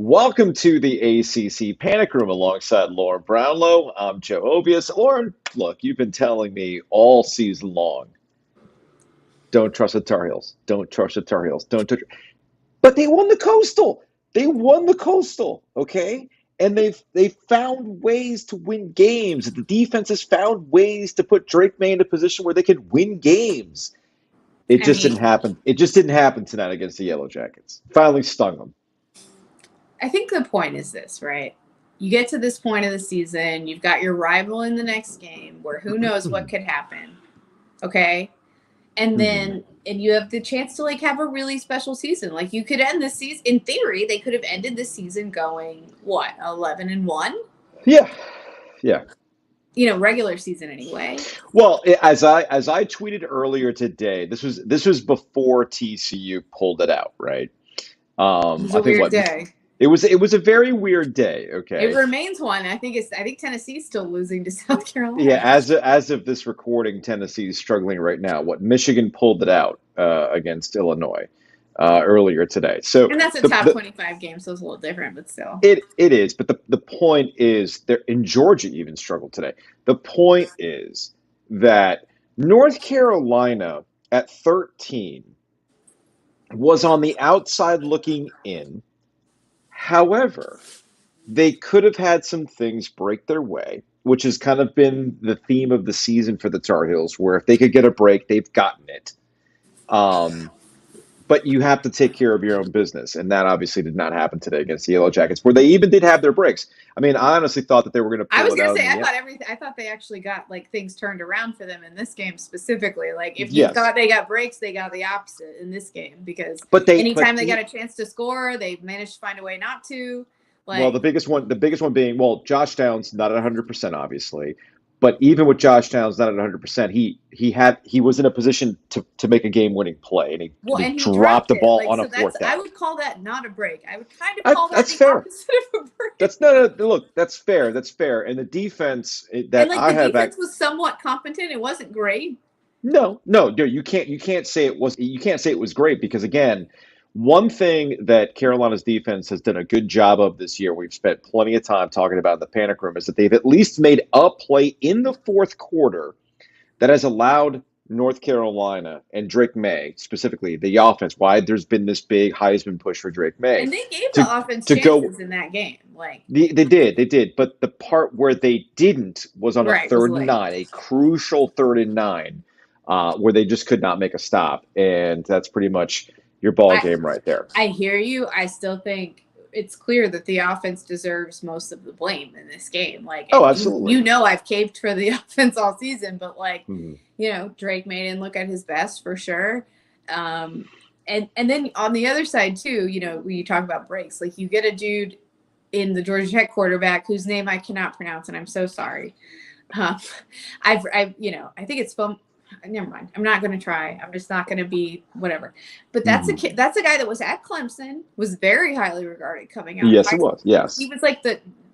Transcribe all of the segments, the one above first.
Welcome to the ACC Panic Room alongside Lauren Brownlow. I'm Joe Ovies. Lauren, look, you've been telling me all season long, don't trust the Tar Heels. Don't trust the Tar Heels. But they won the Coastal. They won the Coastal, okay? And they've found ways to win games. The defense has found ways to put Drake May in a position where they could win games. It just didn't happen. It just didn't happen tonight against the Yellow Jackets. Finally stung them. I think the point is this, right? You get to this point of the season, you've got your rival in the next game where who knows what could happen, okay? And then and you have the chance to, have a really special season. Like, you could end this season, in theory, they could have ended the season going, 11-1? Yeah. Regular season anyway. Well, as I tweeted earlier today, this was before TCU pulled it out, right? It was a weird day. It was a very weird day. Okay, it remains one. I think Tennessee's still losing to South Carolina. Yeah, as of this recording, Tennessee is struggling right now. Michigan pulled it out against Illinois earlier today. So, and that's a top 25 game, so it's a little different, but still, it is. But the point is, in Georgia even struggled today. The point is that North Carolina at 13 was on the outside looking in. However, they could have had some things break their way, which has kind of been the theme of the season for the Tar Heels, where if they could get a break, they've gotten it. But you have to take care of your own business, and that obviously did not happen today against the Yellow Jackets, where they even did have their breaks. I mean, I honestly thought that they were going to pull it out. I was going to say, I thought they actually got things turned around for them in this game specifically. Like, if you thought they got breaks, they got the opposite in this game because anytime they got a chance to score, they managed to find a way not to. Well, the biggest one being, Josh Downs not at 100%, obviously. But even with Josh Downs not at 100%, he was in a position to make a game-winning play, and he dropped the ball on a fourth down. I would call that not a break. I would kind of call that the opposite of a break. That's fair. That's fair. And the defense defense was somewhat competent. It wasn't great. No, you can't say it was great because, again, one thing that Carolina's defense has done a good job of this year, we've spent plenty of time talking about in the Panic Room, is that they've at least made a play in the fourth quarter that has allowed North Carolina and Drake May, specifically the offense, why there's been this big Heisman push for Drake May. And they gave the offense chances in that game. They did. But the part where they didn't was on a 3rd and 9, a crucial 3rd and 9, where they just could not make a stop. And that's pretty much your ball game right there. I hear you. I still think it's clear that the offense deserves most of the blame in this game. Absolutely. I've caved for the offense all season, but Drake May didn't look at his best for sure. And then on the other side too, when you talk about breaks, you get a dude in the Georgia Tech quarterback whose name I cannot pronounce, and I'm so sorry. I think it's never mind. I'm not going to try. I'm just not going to be whatever. But that's a kid. That's a guy that was at Clemson, was very highly regarded coming out. Yes, he was. Yes, he was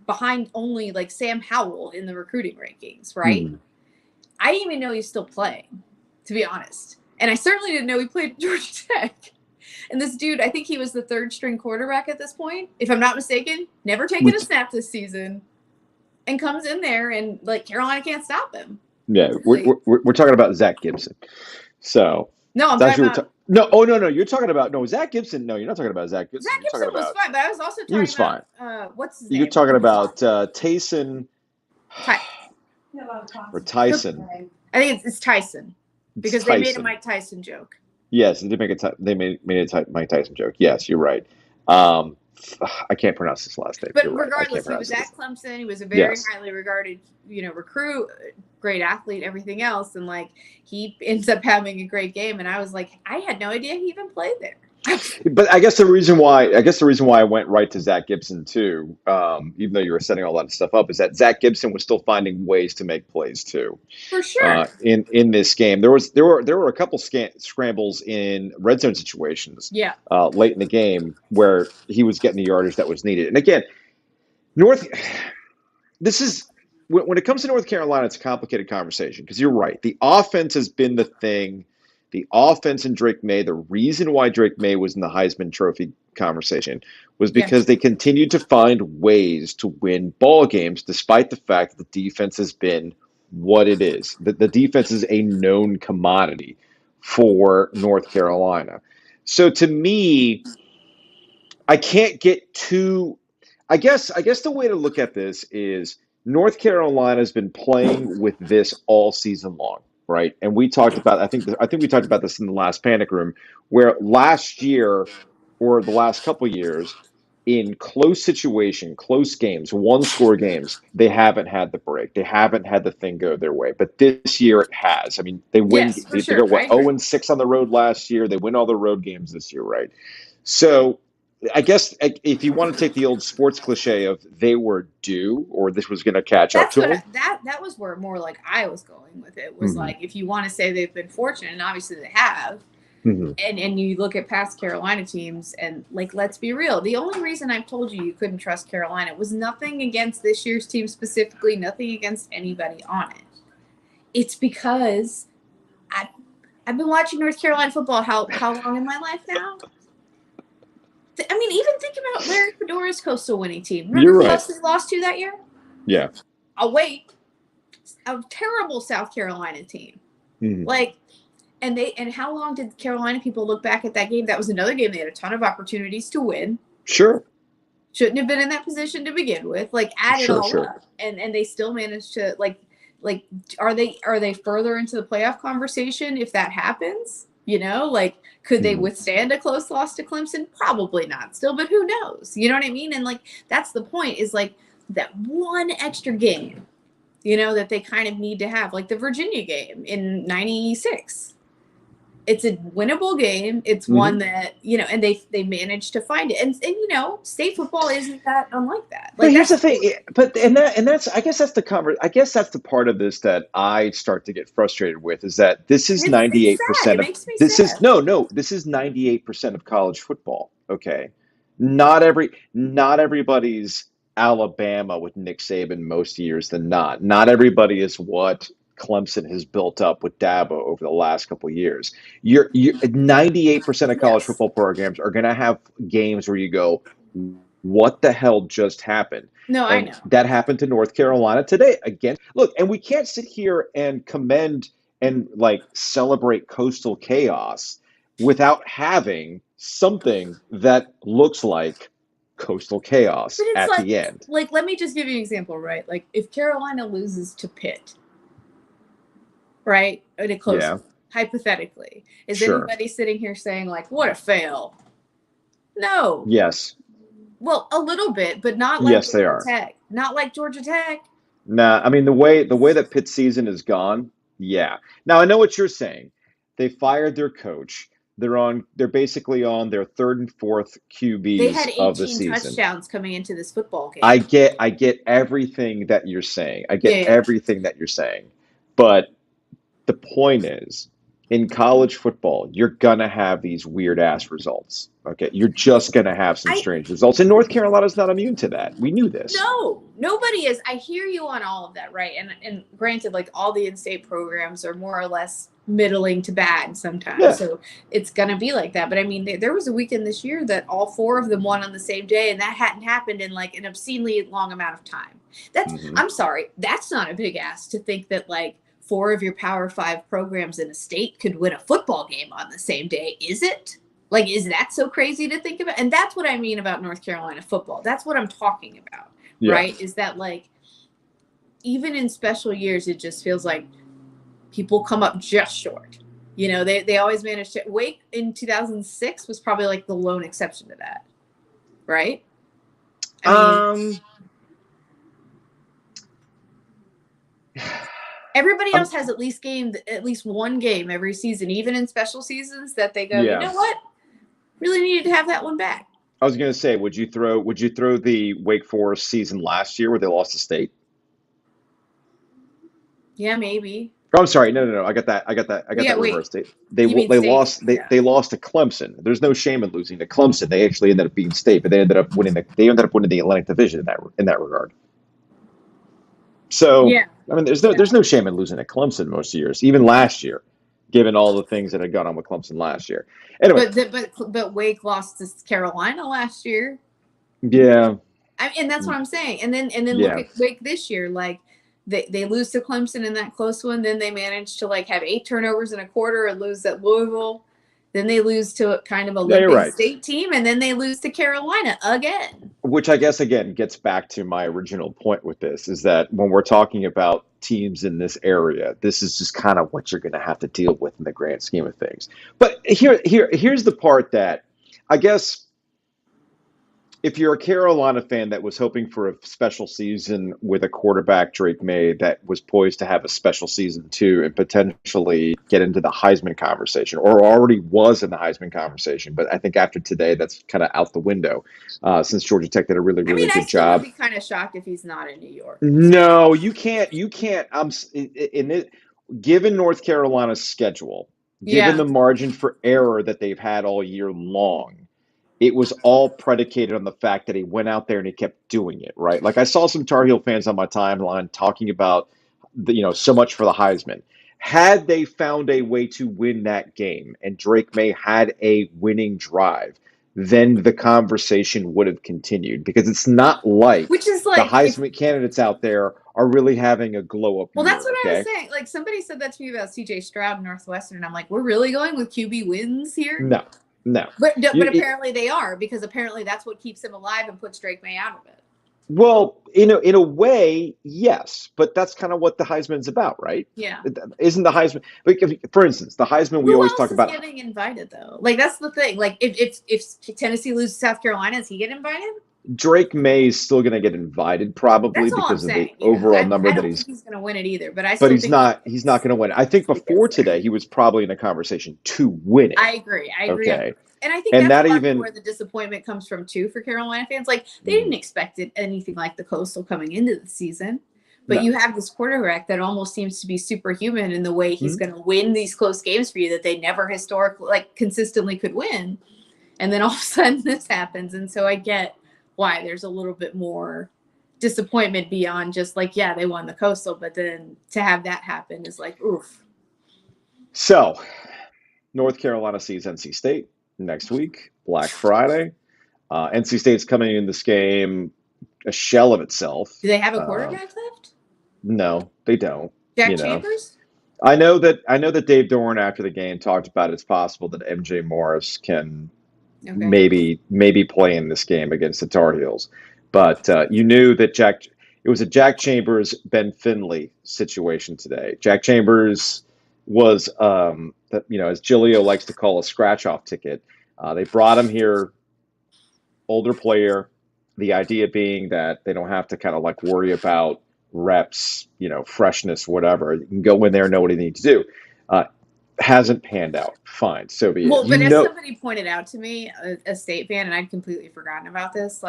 behind only Sam Howell in the recruiting rankings, right? I didn't even know he was still playing, to be honest. And I certainly didn't know he played at Georgia Tech. And this dude, I think he was the 3rd string quarterback at this point, if I'm not mistaken. Never taken a snap this season, and comes in there and Carolina can't stop him. Yeah, we're talking about Zach Gibson. So no, I'm talking about no. You're talking about Zach Gibson. No, you're not talking about Zach Gibson. Zach Gibson was fine, but I was also talking about fine. What's his name? You're talking about Tyson or Tyson. I think it's Tyson because they made a Mike Tyson joke. Yes, they made a Mike Tyson joke. Yes, you're right. I can't pronounce his last name. But regardless, he was at Clemson. He was a very highly regarded, recruit, great athlete, everything else. And he ends up having a great game. And I was like, I had no idea he even played there. But I guess the reason why I went right to Zach Gibson too, even though you were setting all that stuff up, is that Zach Gibson was still finding ways to make plays too. For sure. In this game, there were a couple scrambles in red zone situations. Yeah. Late in the game where he was getting the yardage that was needed. And again, this is when it comes to North Carolina, it's a complicated conversation because you're right. The offense has been the thing The offense and Drake May, the reason why Drake May was in the Heisman Trophy conversation was because they continued to find ways to win ball games despite the fact that the defense has been what it is. The defense is a known commodity for North Carolina. So to me, I can't get too I guess the way to look at this is North Carolina's been playing with this all season long, right? And we talked about I think we talked about this in the last Panic Room, where last year or the last couple years in close situation, close games, one score games, they haven't had the break. They haven't had the thing go their way. But this year it has. I mean, they win. Yes, for They sure. go what 0-6 on the road last year. They win all the road games this year, right? So I guess if you want to take the old sports cliche of they were due or this was going to catch up That's to what them. that was where more like I was going with it was like if you want to say they've been fortunate, and obviously they have, and you look at past Carolina teams and like let's be real, the only reason I've told you couldn't trust Carolina was nothing against this year's team specifically, nothing against anybody on it. It's because I've been watching North Carolina football how long in my life now? I mean, even think about Larry Fedora's Coastal winning team. Remember You're who right. else they lost to that year? Yeah. Oh, wait. A terrible South Carolina team. Like, and how long did Carolina people look back at that game? That was another game they had a ton of opportunities to win. Sure. Shouldn't have been in that position to begin with. Like, add it all up. And they still managed to, like, are they further into the playoff conversation if that happens? You know, like, could they withstand a close loss to Clemson? Probably not still, but who knows? You know what I mean? And, like, that's the point is, like, that one extra game, you know, that they kind of need to have. Like the Virginia game in 96. It's a winnable game. It's one that, you know, and they managed to find it. And you know, state football isn't that unlike that. Like, but here's the thing. But and that's I guess that's the part of this that I start to get frustrated with is that this is 98% of this is this is 98% of college football. Okay. Not everybody's Alabama with Nick Saban most years than not. Not everybody is what Clemson has built up with Dabo over the last couple of years. You're 98% of college football programs are going to have games where you go, what the hell just happened? No, and I know. That happened to North Carolina today. Again, look, and we can't sit here and commend and like celebrate coastal chaos without having something that looks like coastal chaos at the end. Like, let me just give you an example, right? Like, if Carolina loses to Pitt, right, in a close, hypothetically, is anybody sitting here saying like, "What a fail"? No. Yes. Well, a little bit, but not like Georgia Tech. Not like Georgia Tech. Nah, I mean the way that Pitt season is gone. Yeah. Now I know what you're saying. They fired their coach. They're basically on their third and fourth QBs of the season. They had 18 touchdowns coming into this football game. I get everything that you're saying. I get everything that you're saying. But the point is, in college football, you're gonna have these weird ass results. Okay, you're just gonna have some strange results, and North Carolina's not immune to that. We knew this. No, nobody is. I hear you on all of that, right? And granted, like all the in-state programs are more or less middling to bad sometimes, so it's gonna be like that. But I mean, there was a weekend this year that all four of them won on the same day, and that hadn't happened in like an obscenely long amount of time. That's I'm sorry, that's not a big ask to think that like 4 of your Power 5 programs in a state could win a football game on the same day, is it? Like, is that so crazy to think about? And that's what I mean about North Carolina football. That's what I'm talking about, right? Is that, like, even in special years, it just feels like people come up just short. You know, they always manage to – Wake in 2006 was probably, like, the lone exception to that, right? I mean, everybody else has at least one game every season, even in special seasons, that they go, you know what? Really needed to have that one back. I was going to say, would you throw the Wake Forest season last year where they lost to State? Yeah, maybe. Oh, I'm sorry. No. I got that reversed. They lost to Clemson. There's no shame in losing to Clemson. They actually ended up beating State, but they ended up winning the Atlantic Division in that regard. So I mean, there's no shame in losing to Clemson most years. Even last year, given all the things that had gone on with Clemson last year. Anyway, but Wake lost to Carolina last year. Yeah. And that's what I'm saying. And then look at Wake this year. Like they lose to Clemson in that close one. Then they manage to like have 8 turnovers in a quarter and lose at Louisville. Then they lose to kind of a limping state team, and then they lose to Carolina again. Which I guess, again, gets back to my original point with this, is that when we're talking about teams in this area, this is just kind of what you're going to have to deal with in the grand scheme of things. But here's the part that I guess if you're a Carolina fan that was hoping for a special season with a quarterback, Drake May, that was poised to have a special season too and potentially get into the Heisman conversation, or already was in the Heisman conversation, but I think after today, that's kind of out the window since Georgia Tech did a really good job. I would be kind of shocked if he's not in New York. No, you can't. Given North Carolina's schedule, given the margin for error that they've had all year long, it was all predicated on the fact that he went out there and he kept doing it, right? Like I saw some Tar Heel fans on my timeline talking about, so much for the Heisman. Had they found a way to win that game and Drake May had a winning drive, then the conversation would have continued, because it's not like, the Heisman candidates out there are really having a glow up. Well, that's what I was saying. Like somebody said that to me about CJ Stroud and Northwestern, and I'm like, we're really going with QB wins here? No. But apparently they are, because apparently that's what keeps him alive and puts Drake May out of it. Well, in a way, yes, but that's kind of what the Heisman's about, right? Yeah. Isn't the Heisman? Like, for instance, the Heisman we always talk about. Who else is getting invited though? Like that's the thing. Like if Tennessee loses South Carolina, does he get invited? Drake May is still going to get invited, probably because of the overall number that he's. He's going to win it either, but he's not. He's not going to win it. I think before today, he was probably in a conversation to win it. I agree. Okay. And I think that's where the disappointment comes from too for Carolina fans. Like they didn't expect anything like the Coastal coming into the season, but you have this quarterback that almost seems to be superhuman in the way he's going to win these close games for you that they never historically, consistently could win. And then all of a sudden this happens, and so I get why there's a little bit more disappointment beyond just they won the Coastal, but then to have that happen is like, oof. So, North Carolina sees NC State next week, Black Friday. NC State's coming in this game a shell of itself. Do they have a quarterback left? No, they don't. Jack Chambers? I know that Dave Doran after the game talked about it's possible that MJ Morris can maybe play in this game against the Tar Heels, but you knew that it was a Jack Chambers, Ben Finley situation today. Jack Chambers was as Giglio likes to call a scratch-off ticket. They brought him here, older player. The idea being that they don't have to kind of worry about reps, freshness, whatever. You can go in there and know what he needs to do. Hasn't panned out. Fine, so be it. Well, but as somebody pointed out to me, a State fan, and I'd completely forgotten about this,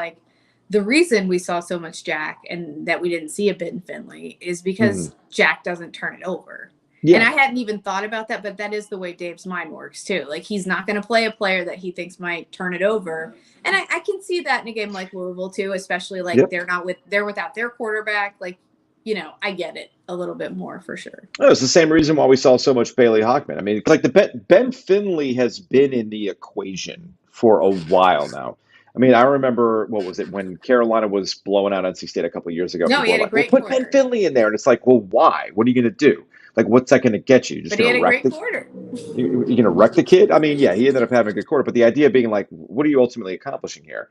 the reason we saw so much Jack and that we didn't see a Ben Finley is because Jack doesn't turn it over. Yeah. And I hadn't even thought about that, but that is the way Dave's mind works too. He's not going to play a player that he thinks might turn it over. And I can see that in a game like Louisville too, especially they're without their quarterback. I get it a little bit more for sure. Oh, it's the same reason why we saw so much Bailey Hockman. I mean, Ben Finley has been in the equation for a while now. I mean, I remember, what was it, when Carolina was blowing out NC State a couple of years ago? No, he had a great put Ben Finley in there. And it's well, why? What are you going to do? What's that going to get you? But he had a great quarter. You're going to wreck the kid? I mean, yeah, he ended up having a good quarter. But the idea being what are you ultimately accomplishing here?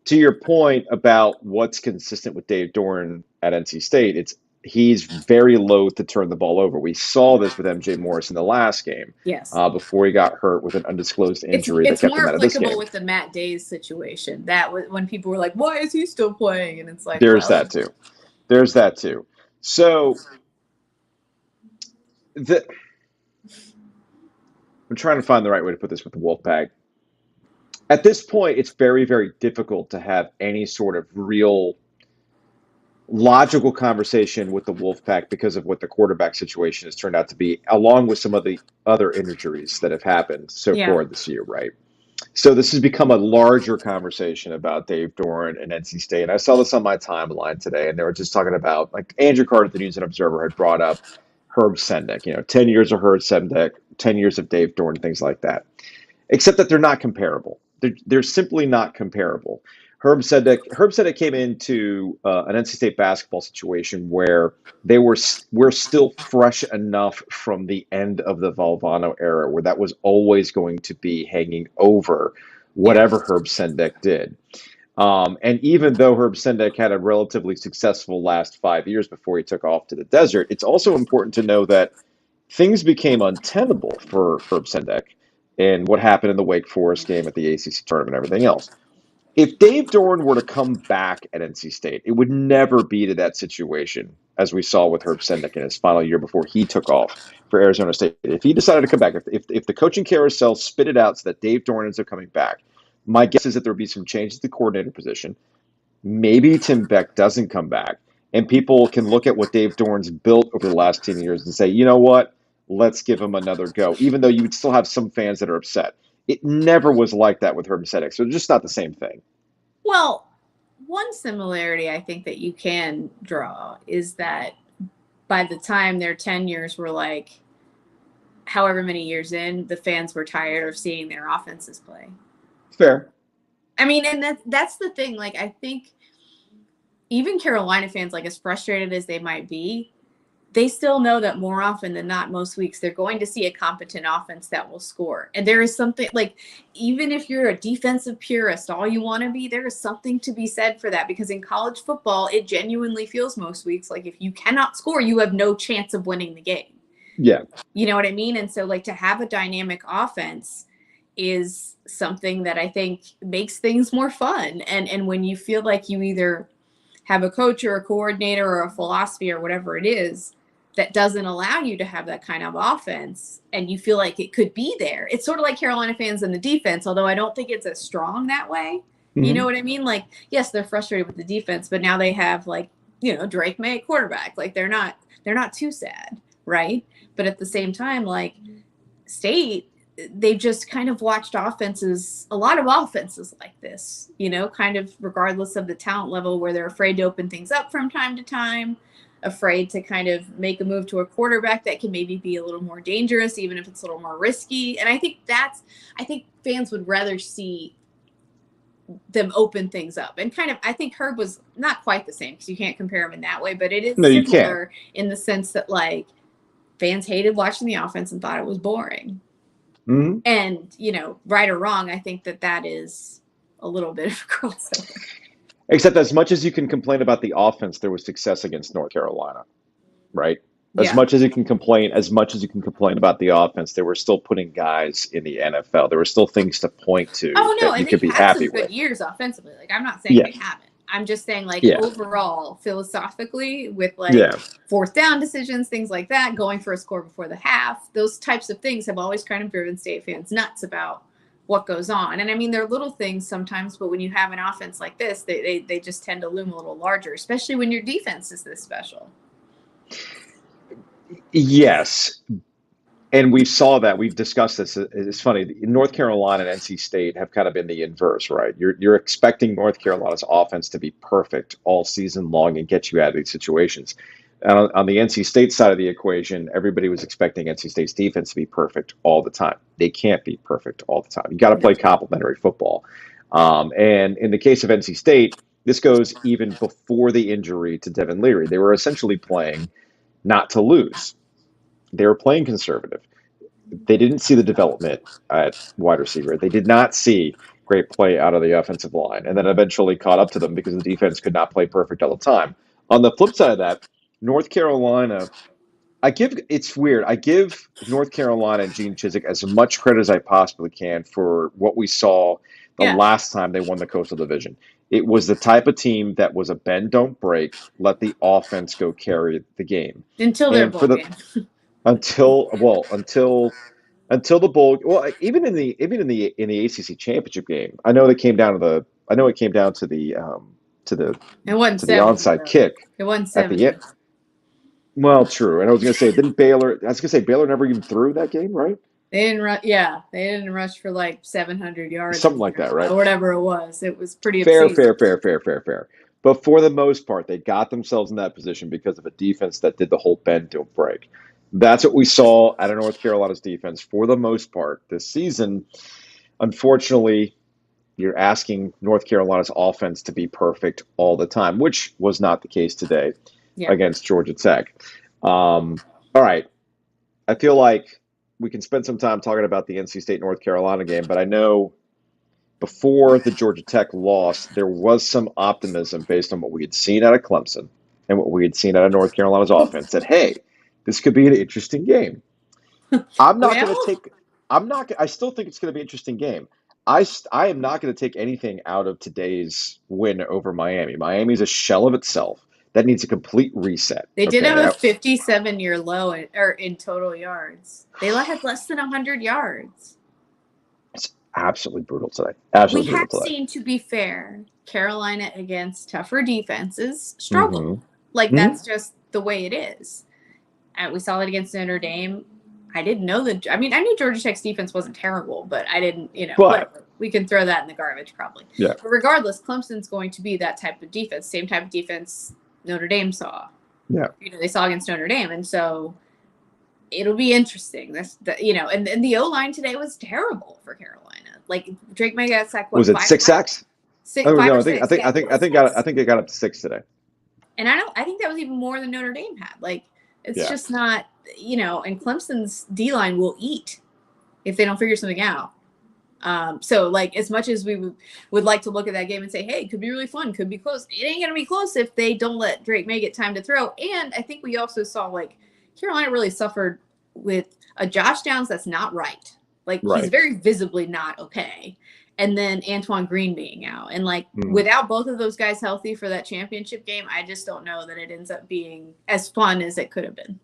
To your point about what's consistent with Dave Doran at NC State, he's very loath to turn the ball over. We saw this with MJ Morris in the last game. Yes. Before he got hurt with an undisclosed injury that kept him out of this game. It's more applicable with the Matt Days situation. That was when people were like, "Why is he still playing?" And it's there's that too. There's that too. So I'm trying to find the right way to put this with the Wolfpack. At this point, it's very, very difficult to have any sort of real logical conversation with the Wolfpack because of what the quarterback situation has turned out to be, along with some of the other injuries that have happened so far this year, right? So this has become a larger conversation about Dave Doran and NC State. And I saw this on my timeline today, and they were just talking about, Andrew Carter, the News and Observer, had brought up Herb Sendek. 10 years of Herb Sendek, 10 years of Dave Dorn, things like that. Except that they're not comparable. They're simply not comparable. Herb Sendek came into an NC State basketball situation where we're still fresh enough from the end of the Valvano era, where that was always going to be hanging over whatever Herb Sendek did. And even though Herb Sendek had a relatively successful last 5 years before he took off to the desert, it's also important to know that things became untenable for Herb Sendek and what happened in the Wake Forest game at the ACC tournament and everything else. If Dave Dorn were to come back at NC State, it would never be to that situation as we saw with Herb Sendek in his final year before he took off for Arizona State. If he decided to come back, if the coaching carousel spit it out so that Dave Dorn ends up coming back, my guess is that there would be some changes to the coordinator position. Maybe Tim Beck doesn't come back, and people can look at what Dave Dorn's built over the last 10 years and say, you know what? Let's give him another go, even though you would still have some fans that are upset. It never was like that with Herb Sendek, so it's just not the same thing. Well, one similarity I think that you can draw is that by the time their tenures were like however many years in, the fans were tired of seeing their offenses play. Fair. I mean, and that's the thing. Like, I think even Carolina fans, like as frustrated as they might be, they still know that more often than not, most weeks, they're going to see a competent offense that will score. And there is something like, even if you're a defensive purist, all you want to be, there is something to be said for that, because in college football, it genuinely feels most weeks like if you cannot score, you have no chance of winning the game. Yeah. You know what I mean? And so like to have a dynamic offense is something that I think makes things more fun. And when you feel like you either have a coach or a coordinator or a philosophy or whatever it is that doesn't allow you to have that kind of offense, and you feel like it could be there. It's sort of like Carolina fans in the defense, although I don't think it's as strong that way. Mm-hmm. You know what I mean? Like, yes, they're frustrated with the defense, but now they have like, Drake May quarterback. Like they're not too sad, right? But at the same time, like State, they've just kind of watched a lot of offenses like this, kind of regardless of the talent level, where they're afraid to open things up from time to time, afraid to kind of make a move to a quarterback that can maybe be a little more dangerous, even if it's a little more risky. And I think fans would rather see them open things up. And kind of, I think Herb was not quite the same, because you can't compare him in that way, but it is similar in the sense that like fans hated watching the offense and thought it was boring. Mm-hmm. And, right or wrong, I think that is a little bit of a crossover. Except as much as you can complain about the offense, there was success against North Carolina, right? As much as you can complain about the offense, they were still putting guys in the NFL. There were still things to point to that you could be happy with. Good years offensively. Like, I'm not saying they haven't. I'm just saying, like, overall, philosophically, with fourth down decisions, things like that, going for a score before the half, those types of things have always kind of driven State fans nuts about what goes on. And I mean, they're little things sometimes, but when you have an offense like this, they just tend to loom a little larger, especially when your defense is this special. Yes. And we saw that. We've discussed this. It's funny. North Carolina and NC State have kind of been the inverse, right? You're expecting North Carolina's offense to be perfect all season long and get you out of these situations. On the NC State side of the equation, everybody was expecting NC State's defense to be perfect all the time. They can't be perfect all the time. You got to play complementary football. And in the case of NC State, this goes even before the injury to Devin Leary. They were essentially playing not to lose. They were playing conservative. They didn't see the development at wide receiver. They did not see great play out of the offensive line, and then eventually caught up to them because the defense could not play perfect all the time. On the flip side of that, North Carolina, it's weird. I give North Carolina and Gene Chizik as much credit as I possibly can for what we saw the last time they won the Coastal Division. It was the type of team that was a bend, don't break, let the offense go carry the game. Until their bowl game. Until the bowl. Well, even in the ACC championship game, I know it came down to the onside kick. It wasn't 70. At the end. Well, true. And I was going to say, Baylor never even threw that game, right? They didn't rush. Yeah, they didn't rush for like 700 yards, something like that, right? Or whatever it was. It was pretty fair. But for the most part, they got themselves in that position because of a defense that did the whole bend, don't break. That's what we saw out of North Carolina's defense for the most part this season. Unfortunately, you're asking North Carolina's offense to be perfect all the time, which was not the case today against Georgia Tech. All right. I feel like we can spend some time talking about the NC State North Carolina game, but I know before the Georgia Tech loss, there was some optimism based on what we had seen out of Clemson and what we had seen out of North Carolina's offense that, hey, this could be an interesting game. I'm not going to take. I still think it's going to be an interesting game. I am not going to take anything out of today's win over Miami. Miami's a shell of itself. That needs a complete reset. They did have a 57-year low in total yards. They had less than 100 yards. It's absolutely brutal today. Absolutely we have brutal today. seen, to be fair, Carolina against tougher defenses struggle. That's just the way it is. And we saw it against Notre Dame. I didn't know that. I mean, I knew Georgia Tech's defense wasn't terrible, but I didn't, whatever. We can throw that in the garbage probably. Yeah. But regardless, Clemson's going to be that type of defense, same type of defense Notre Dame saw. Yeah. They saw against Notre Dame. And so it'll be interesting. And the O-line today was terrible for Carolina. Like Drake May got sacked. Was it 6 sacks? I think it got up to 6 today. And I think that was even more than Notre Dame had. Like, it's just not, and Clemson's D-line will eat if they don't figure something out. So, like, as much as we would like to look at that game and say, hey, it could be really fun, could be close, it ain't going to be close if they don't let Drake May get time to throw. And I think we also saw, like, Carolina really suffered with a Josh Downs that's not right. Like, he's very visibly not okay. And then Antoine Green being out. And, like, without both of those guys healthy for that championship game, I just don't know that it ends up being as fun as it could have been.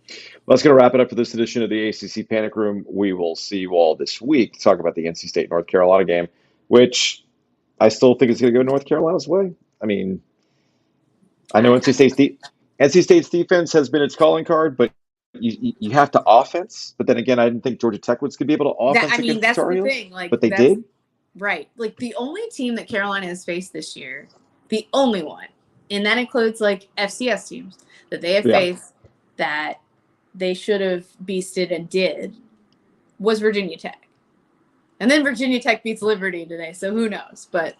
Well, that's going to wrap it up for this edition of the ACC Panic Room. We will see you all this week to talk about the NC State North Carolina game, which I still think is going to go North Carolina's way. I mean, I know NC State's defense has been its calling card, but you have to offense. But then again, I didn't think Georgia Tech was going to be able to offense against the Tar Heels. The thing. Like, but they did. Right. Like, the only team that Carolina has faced this year, the only one, and that includes, like, FCS teams that they have faced that they should have beasted and did, was Virginia Tech. And then Virginia Tech beats Liberty today, so who knows? But,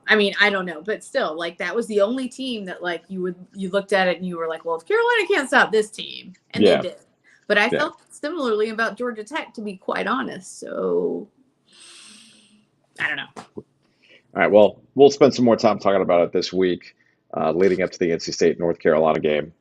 I mean, I don't know. But still, like, that was the only team that, like, you looked at it and you were like, well, if Carolina can't stop this team, and they did. But I felt similarly about Georgia Tech, to be quite honest. So I don't know. All right. Well, we'll spend some more time talking about it this week, leading up to the NC State North Carolina game.